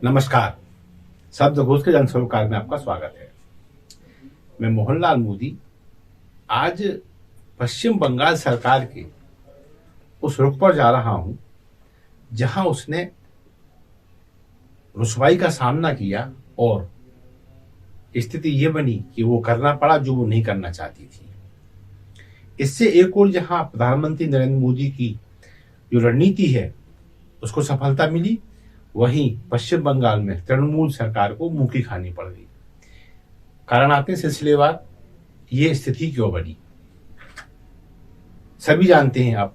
नमस्कार। शब्दकोश के जन सरोकार में आपका स्वागत है। मैं मोहनलाल मोदी आज पश्चिम बंगाल सरकार के उस रुख पर जा रहा हूं जहां उसने रुसवाई का सामना किया और स्थिति ये बनी कि वो करना पड़ा जो वो नहीं करना चाहती थी। इससे एक और जहां प्रधानमंत्री नरेंद्र मोदी की जो रणनीति है उसको सफलता मिली, वहीं पश्चिम बंगाल में तृणमूल सरकार को मुंह की खानी पड़ गई। कारण आते सिलसिलेवार ये स्थिति क्यों बनी। सभी जानते हैं आप,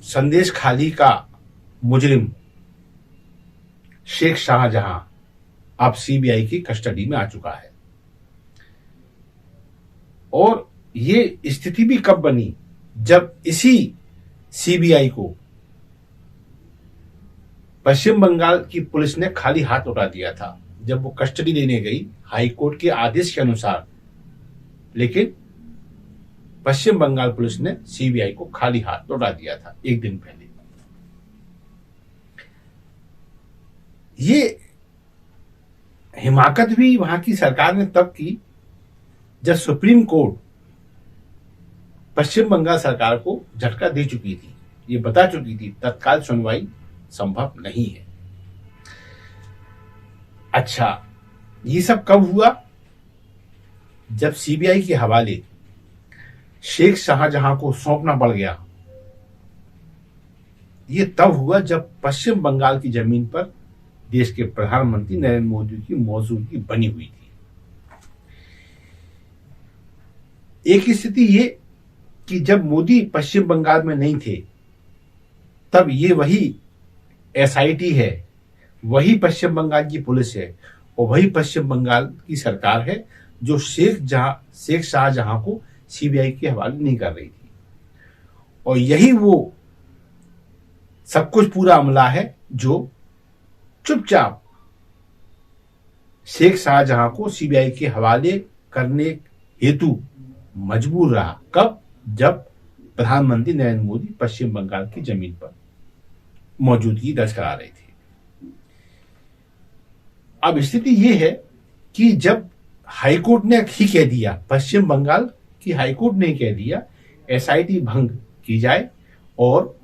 संदेश खाली का मुजरिम शेख शाहजहां अब सीबीआई की कस्टडी में आ चुका है। और ये स्थिति भी कब बनी, जब इसी सीबीआई को पश्चिम बंगाल की पुलिस ने खाली हाथ लौटा दिया था जब वो कस्टडी लेने गई हाई कोर्ट के आदेश के अनुसार। लेकिन पश्चिम बंगाल पुलिस ने सीबीआई को खाली हाथ लौटा दिया था एक दिन पहले। ये हिमाकत भी वहां की सरकार ने तब की जब सुप्रीम कोर्ट पश्चिम बंगाल सरकार को झटका दे चुकी थी। ये बता चुकी थी तत्काल सुनवाई संभव नहीं है। अच्छा, ये सब कब हुआ? जब सीबीआई के हवाले शेख शाहजहां को सौंपना पड़ गया। ये तब हुआ जब पश्चिम बंगाल की जमीन पर देश के प्रधानमंत्री नरेंद्र मोदी की मौजूदगी बनी हुई थी। एक स्थिति ये कि जब मोदी पश्चिम बंगाल में नहीं थे, तब ये वही एसआईटी है, वही पश्चिम बंगाल की पुलिस है और वही पश्चिम बंगाल की सरकार है जो शेख शाहजहां को सीबीआई के हवाले नहीं कर रही थी। और यही वो सब कुछ पूरा अमला है जो चुपचाप शेख शाहजहां को सीबीआई के हवाले करने हेतु मजबूर रहा। कब? जब प्रधानमंत्री नरेंद्र मोदी पश्चिम बंगाल की जमीन पर मौजूदगी दर्ज करा रहे थे। अब स्थिति यह है कि जब हाईकोर्ट ने ही कह दिया, पश्चिम बंगाल की हाईकोर्ट ने कह दिया एसआईटी भंग की जाए और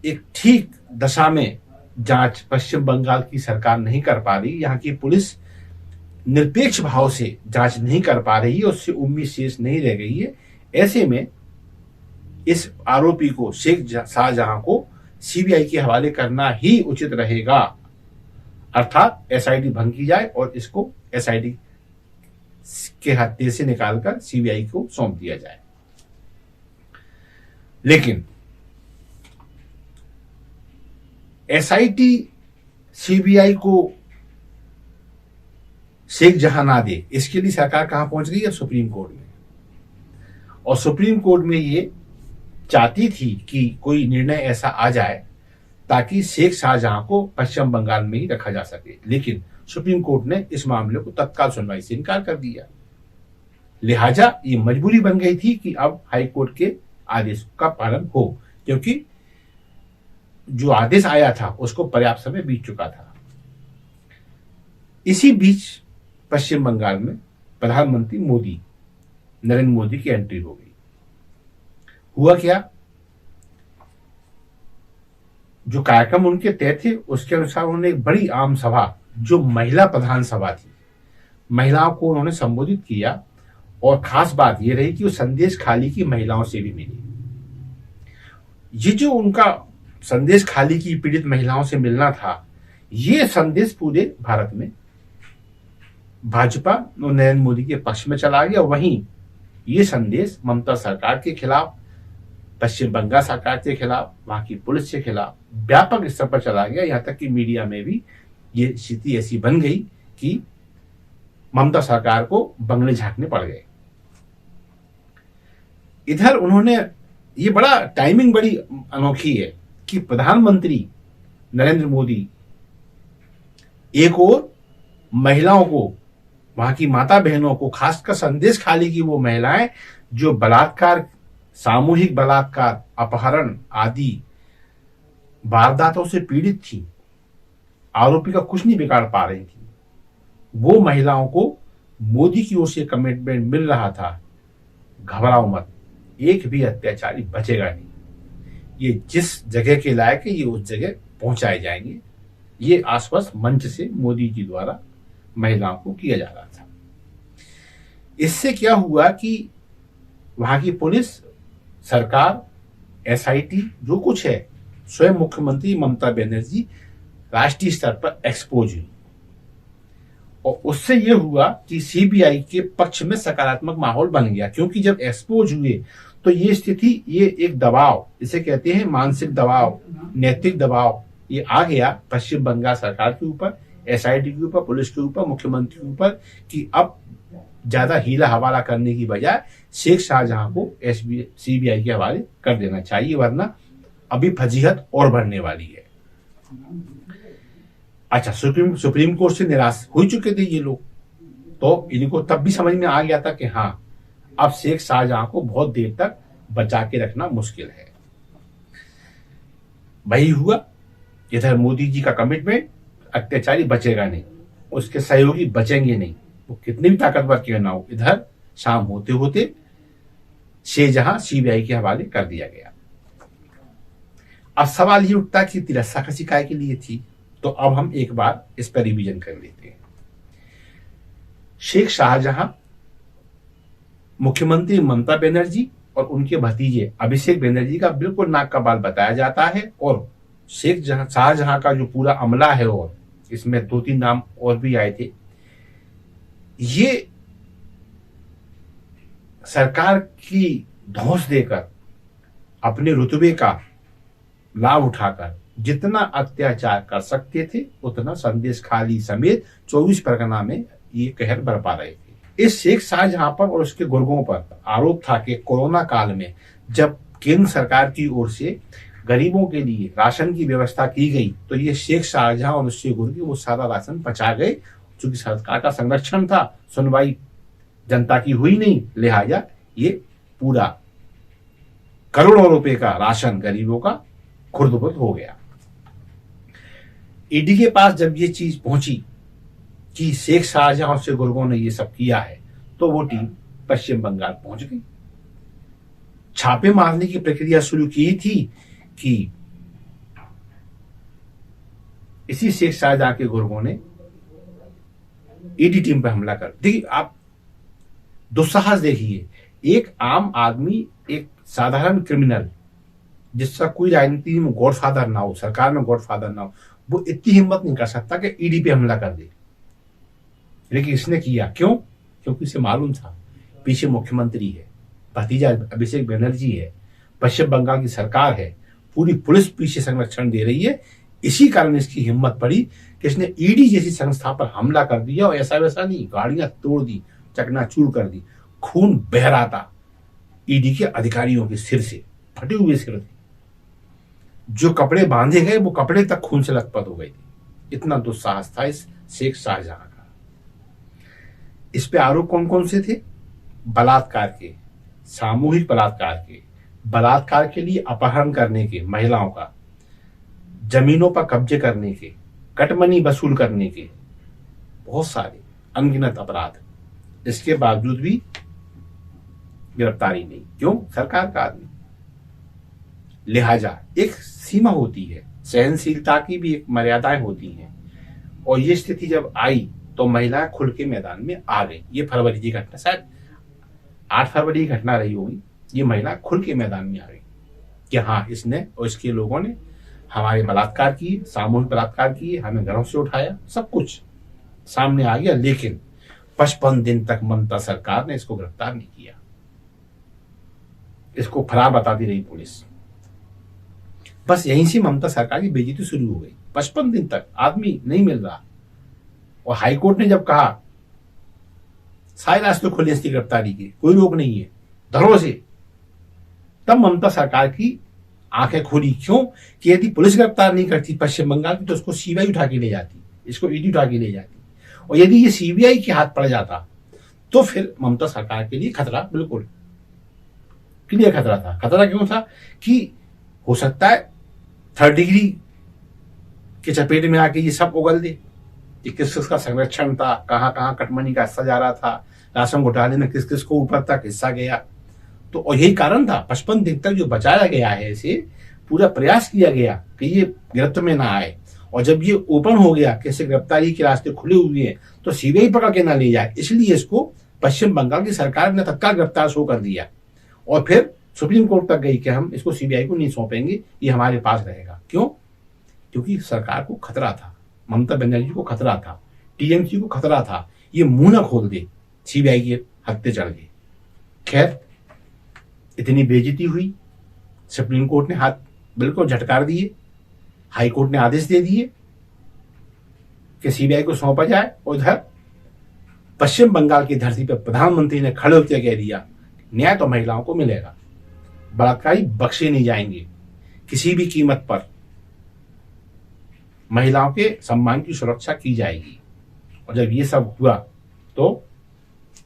एक ठीक दशा में जांच पश्चिम बंगाल की सरकार नहीं कर पा रही, यहाँ की पुलिस निरपेक्ष भाव से जांच नहीं कर पा रही है, उससे उम्मीद शेष नहीं रह गई है। ऐसे में इस आरोपी को शेख शाहजहां को सीबीआई के हवाले करना ही उचित रहेगा, अर्थात एसआईटी भंग की जाए और इसको एसआईटी के हत्थे से निकालकर सीबीआई को सौंप दिया जाए। लेकिन एसआईटी सीबीआई को शेख जहां ना दे, इसके लिए सरकार कहां पहुंच गई है? सुप्रीम कोर्ट में। और सुप्रीम कोर्ट में ये चाहती थी कि कोई निर्णय ऐसा आ जाए ताकि शेख शाहजहां को पश्चिम बंगाल में ही रखा जा सके। लेकिन सुप्रीम कोर्ट ने इस मामले को तत्काल सुनवाई से इनकार कर दिया। लिहाजा ये मजबूरी बन गई थी कि अब हाई कोर्ट के आदेश का पालन हो, क्योंकि जो आदेश आया था उसको पर्याप्त समय बीत चुका था। इसी बीच पश्चिम बंगाल में प्रधानमंत्री नरेंद्र मोदी की एंट्री हो गई। हुआ क्या? जो कार्यक्रम उनके तय थे उसके अनुसार उन्होंने एक बड़ी आम सभा, जो महिला प्रधान सभा थी, महिलाओं को उन्होंने संबोधित किया। और खास बात यह रही कि वो संदेश खाली की महिलाओं से भी मिली। ये जो उनका संदेश खाली की पीड़ित महिलाओं से मिलना था, ये संदेश पूरे भारत में भाजपा और नरेंद्र मोदी के पक्ष में चला गया। वहीं ये संदेश ममता सरकार के खिलाफ, पश्चिम बंगाल सरकार के खिलाफ, वहां की पुलिस के खिलाफ व्यापक स्तर पर चला गया। यहां तक कि मीडिया में भी ये स्थिति ऐसी बन गई कि ममता सरकार को बंगले झांकने पड़ गए। इधर उन्होंने, ये बड़ा टाइमिंग बड़ी अनोखी है कि प्रधानमंत्री नरेंद्र मोदी एक और महिलाओं को, वहां की माता बहनों को, खासकर संदेश खाली की वो महिलाएं जो बलात्कार, सामूहिक बलात्कार, अपहरण आदि वारदातों से पीड़ित थी, आरोपी का कुछ नहीं बिगाड़ पा रही थी। वो महिलाओं को मोदी की ओर से कमिटमेंट मिल रहा था, घबराओ मत, एक भी अत्याचारी बचेगा नहीं, ये जिस जगह के लायक है ये उस जगह पहुंचाए जाएंगे। ये आश्वासन मंच से मोदी जी द्वारा महिलाओं को किया जा रहा था। इससे क्या हुआ कि वहां की पुलिस, सरकार, एसआईटी जो कुछ है, स्वयं मुख्यमंत्री ममता बनर्जी राष्ट्रीय स्तर पर एक्सपोज हुई। और उससे यह हुआ कि सीबीआई के पक्ष में सकारात्मक माहौल बन गया, क्योंकि जब एक्सपोज हुए तो ये स्थिति, ये एक दबाव, इसे कहते हैं मानसिक दबाव, नैतिक दबाव, ये आ गया पश्चिम बंगाल सरकार के ऊपर, एसआईटी के ऊपर, पुलिस के ऊपर, मुख्यमंत्री के ऊपर कि अब ज्यादा हीला हवाला करने की बजाय शेख शाहजहां को सीबीआई के हवाले कर देना चाहिए, वरना अभी फजीहत और बढ़ने वाली है। अच्छा, सुप्रीम कोर्ट से निराश हो चुके थे ये लोग, तो इनको तब भी समझ में आ गया था कि हाँ, अब शेख शाहजहां को बहुत देर तक बचा के रखना मुश्किल है। वही हुआ, इधर मोदी जी का कमिटमेंट, अत्याचारी बचेगा नहीं, उसके सहयोगी बचेंगे नहीं, वो कितने भी ताकतवर क्यों ना हो। इधर शाम होते होते शाहजहां सीबीआई के हवाले कर दिया गया। अब सवाल ये उठता कि तिरस्सा का शिकाय के लिए थी, तो अब हम एक बार इस पर रिवीजन कर लेते हैं। शेख शाहजहां, मुख्यमंत्री ममता बनर्जी और उनके भतीजे अभिषेक बनर्जी का बिल्कुल नाक का बाल बताया जाता है। और शेख शाहजहां का जो पूरा अमला है, और इसमें 2-3 नाम और भी आए थे, ये सरकार की धौंस देकर अपने रुतबे का लाभ उठाकर जितना अत्याचार कर सकते थे उतना संदेश खाली समेत 24 परगना में ये कहर बरपा रहे थे। इस शेख शाहजहां पर और उसके गुर्गों पर आरोप था कि कोरोना काल में जब केंद्र सरकार की ओर से गरीबों के लिए राशन की व्यवस्था की गई, तो ये शेख शाहजहां और उसके गुर्गे वो सारा राशन पचा गए। चूंकि सरकार का संरक्षण था, सुनवाई जनता की हुई नहीं, लिहाजा ये पूरा करोड़ों रुपए का राशन गरीबों का खुर्द-बुर्द हो गया। ईडी के पास जब ये चीज पहुंची कि शेख शाहजहां और उसके गुर्गों ने ये सब किया है, तो वो टीम पश्चिम बंगाल पहुंच गई। छापे मारने की प्रक्रिया शुरू की थी कि इसी शेख शाहजहां के गुर्गों ने ईडी टीम पर हमला कर। देखिए, आप दुस्साहस देखिए, एक आम आदमी, एक साधारण क्रिमिनल जिसका कोई राजनीति में गॉडफादर ना हो, सरकार में गॉडफादर ना हो, वो इतनी हिम्मत नहीं कर सकता कि ईडी पे हमला कर दे। लेकिन इसने किया, क्यों? क्योंकि इसे मालूम था पीछे मुख्यमंत्री है, भतीजा अभिषेक बनर्जी है, पश्चिम बंगाल की सरकार है, पूरी पुलिस पीछे संरक्षण दे रही है। इसी कारण इसकी हिम्मत पड़ी कि इसने ईडी जैसी संस्था पर हमला कर दिया। और ऐसा वैसा नहीं, गाड़ियां तोड़ दी, चकनाचूर कर दी, खून बह रहा था ईडी के अधिकारियों के सिर से, फटे हुए सिर थे, जो कपड़े बांधे गए वो कपड़े तक खून से लथपथ हो गए थे। इतना दुस्साहस था इस शेख शाहजहां का। इस पे आरोप कौन कौन से थे? बलात्कार के, सामूहिक बलात्कार के लिए अपहरण करने के महिलाओं का, जमीनों पर कब्जे करने के, कटमनी वसूल करने के, बहुत सारे अनगिनत अपराध। इसके बावजूद भी गिरफ्तारी नहीं। क्यों? सरकार का आदमी। लिहाजा एक सीमा होती है, सहनशीलता की भी एक मर्यादाएं होती हैं। और ये स्थिति जब आई तो महिलाएं खुल के मैदान में आ गई। ये फरवरी की घटना, शायद 8 फरवरी की घटना रही होगी। ये महिला खुल के मैदान में आ गई कि हाँ, इसने और इसके लोगों ने हमारे बलात्कार किए, सामूहिक बलात्कार किए, हमें घरों से उठाया, सब कुछ सामने आ गया। लेकिन 55 दिन तक ममता सरकार ने इसको गिरफ्तार नहीं किया, इसको फरार बताती रही पुलिस। बस यहीं से ममता सरकार की बेइज्जती शुरू हो गई। 55 दिन तक आदमी नहीं मिल रहा। और हाईकोर्ट ने जब कहा सारे रास्ते खुले इसकी गिरफ्तारी के, कोई रोक नहीं है, धड़ों से, तब ममता सरकार की आंखें खोली। क्यों? कि यदि पुलिस गिरफ्तार नहीं करती पश्चिम बंगाल की, तो उसको सीबीआई उठा के ले जाती, इसको ईडी उठा के ले जाती। और यदि ये सीबीआई के हाथ पड़ जाता तो फिर ममता सरकार के लिए खतरा, बिल्कुल क्लियर खतरा था। खतरा क्यों था? कि हो सकता है 3rd डिग्री के चपेट में आके ये सब उगल दे कि किस किस का संरक्षण था, कहाँ कहाँ कटमनी का हिस्सा जा रहा था, राशन घोटाले में किस किस को ऊपर तक हिस्सा गया। तो और यही कारण था 55 दिन तक जो बचाया गया है, इसे पूरा प्रयास किया गया कि ये गिरफ्त में ना आए। और जब ये ओपन हो गया कि इसे गिरफ्तारी के रास्ते खुले हुए हैं तो सीबीआई पकड़ के ना ले जाए, इसलिए इसको पश्चिम बंगाल की सरकार ने तत्काल गिरफ्तार शो कर दिया और फिर सुप्रीम कोर्ट तक गई कि हम इसको सीबीआई को नहीं सौंपेंगे, ये हमारे पास रहेगा। क्यों? क्योंकि सरकार को खतरा था, ममता बनर्जी को खतरा था, टीएमसी को खतरा था, ये मुंह न खोल दे, सीबीआई के हत्थे चढ़ गए। खैर, इतनी बेइज्जती हुई, सुप्रीम कोर्ट ने हाथ बिल्कुल झटकार दिए, हाई कोर्ट ने आदेश दे दिए कि सीबीआई को सौंपा जाए। और इधर पश्चिम बंगाल की धरती पर प्रधानमंत्री ने खड़े होकर कह दिया न्याय तो महिलाओं को मिलेगा, बलात्कारी बख्शे नहीं जाएंगे, किसी भी कीमत पर महिलाओं के सम्मान की सुरक्षा की जाएगी। और जब ये सब हुआ तो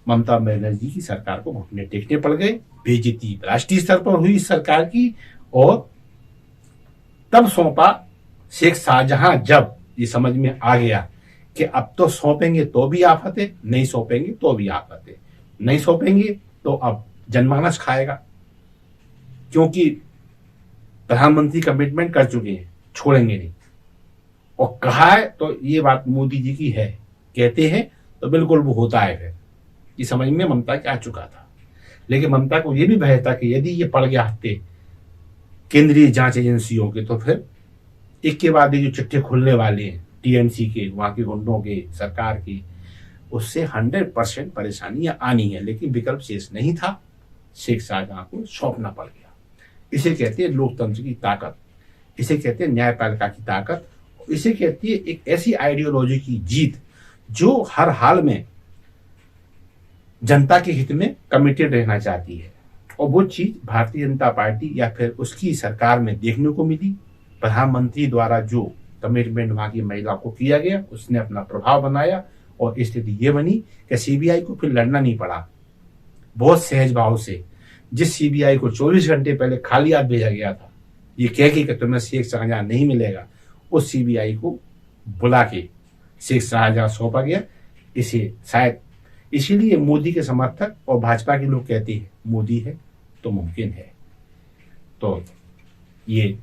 ममता बनर्जी की सरकार को घुटने टेकने पड़ गए। बेइज्जती राष्ट्रीय स्तर पर हुई इस सरकार की। और तब सौंपा शेख शाहजहां, जब ये समझ में आ गया कि अब तो सौंपेंगे तो भी आफत है, नहीं सौंपेंगे तो भी आफत है, नहीं सौंपेंगे तो अब जनमानस खाएगा, क्योंकि प्रधानमंत्री कमिटमेंट कर चुके हैं, छोड़ेंगे नहीं। और कहा है तो ये बात मोदी जी की है, कहते हैं तो बिल्कुल वो होता है। फिर ये समझ में ममता के आ चुका था, लेकिन ममता को ये भी भय था कि यदि ये पड़ गया हत्थे केंद्रीय जांच एजेंसियों के, तो फिर एक के बाद एक जो चिट्ठे खुलने वाले हैं टीएमसी के, वहां के गुंडों के, सरकार की, उससे 100% परेशानियां आनी है। लेकिन विकल्प शेष नहीं था, शेख शाहजहां को सौंपना पड़ गया। इसे कहते हैं लोकतंत्र की ताकत, इसे कहते हैं न्यायपालिका की ताकत, इसे कहती है एक ऐसी आइडियोलॉजी की जीत जो हर हाल में जनता के हित में कमिटेड रहना चाहती है। और वो चीज भारतीय जनता पार्टी या फिर उसकी सरकार में देखने को मिली। प्रधानमंत्री द्वारा जो कमिटमेंट वहां की महिला को किया गया, उसने अपना प्रभाव बनाया और स्थिति ये बनी कि सीबीआई को फिर लड़ना नहीं पड़ा। बहुत सहज भाव से जिस सीबीआई को 24 घंटे पहले खाली हाथ भेजा गया था, ये कह के कि तुम्हें शेख शाहजहां नहीं मिलेगा, उस सीबीआई को बुला के शेख शाहजहां सौंपा गया। इसे शायद इसीलिए मोदी के समर्थक और भाजपा के लोग कहते हैं मोदी है तो मुमकिन है। तो ये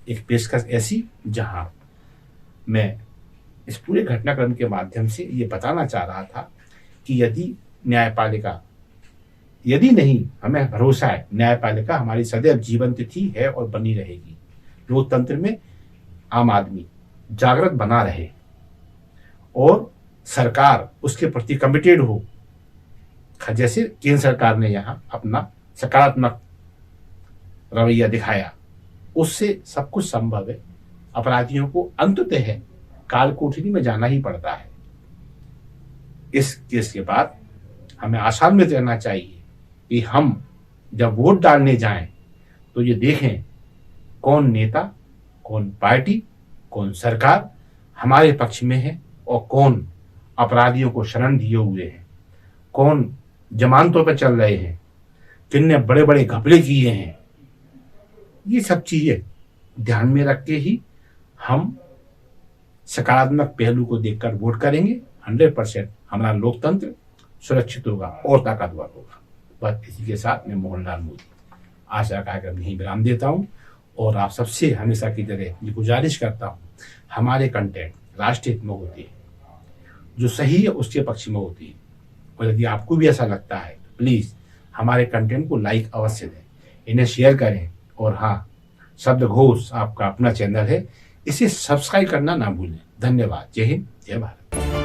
एक पेशकश ऐसी जहां मैं इस पूरे घटनाक्रम के माध्यम से ये बताना चाह रहा था कि यदि न्यायपालिका, यदि नहीं, हमें भरोसा है न्यायपालिका हमारी सदैव जीवंत थी, है और बनी रहेगी। लोकतंत्र में आम आदमी जागृत बना रहे और सरकार उसके प्रति कमिटेड हो, जैसे केंद्र सरकार ने यहाँ अपना सकारात्मक रवैया दिखाया, उससे सब कुछ संभव है। अपराधियों को अंततः काल कोठरी में जाना ही पड़ता है। इस केस के बाद हमें आशान्वित रहना चाहिए कि हम जब वोट डालने जाएं तो ये देखें कौन नेता, कौन पार्टी, कौन सरकार हमारे पक्ष में है और कौन अपराधियों को शरण दिए हुए हैं, कौन जमानतों पर चल रहे हैं, किन्ने बड़े बड़े घपले किए हैं। ये सब चीजें ध्यान में रख के ही हम सकारात्मक पहलू को देखकर वोट करेंगे। 100% हमारा लोकतंत्र सुरक्षित होगा और ताकतवर होगा। बस इसी के साथ मैं मोहनलाल मोदी आज का कार्यक्रम यहीं विराम देता हूं और आप सबसे हमेशा की तरह ये गुजारिश करता हूं, हमारे कंटेंट राष्ट्र हित में होते हैं, जो सही है उसके पक्ष में होती है। और यदि आपको भी ऐसा लगता है तो प्लीज हमारे कंटेंट को लाइक अवश्य दें, इन्हें शेयर करें। और हाँ, शब्द घोष आपका अपना चैनल है, इसे सब्सक्राइब करना ना भूलें। धन्यवाद। जय हिंद, जय भारत।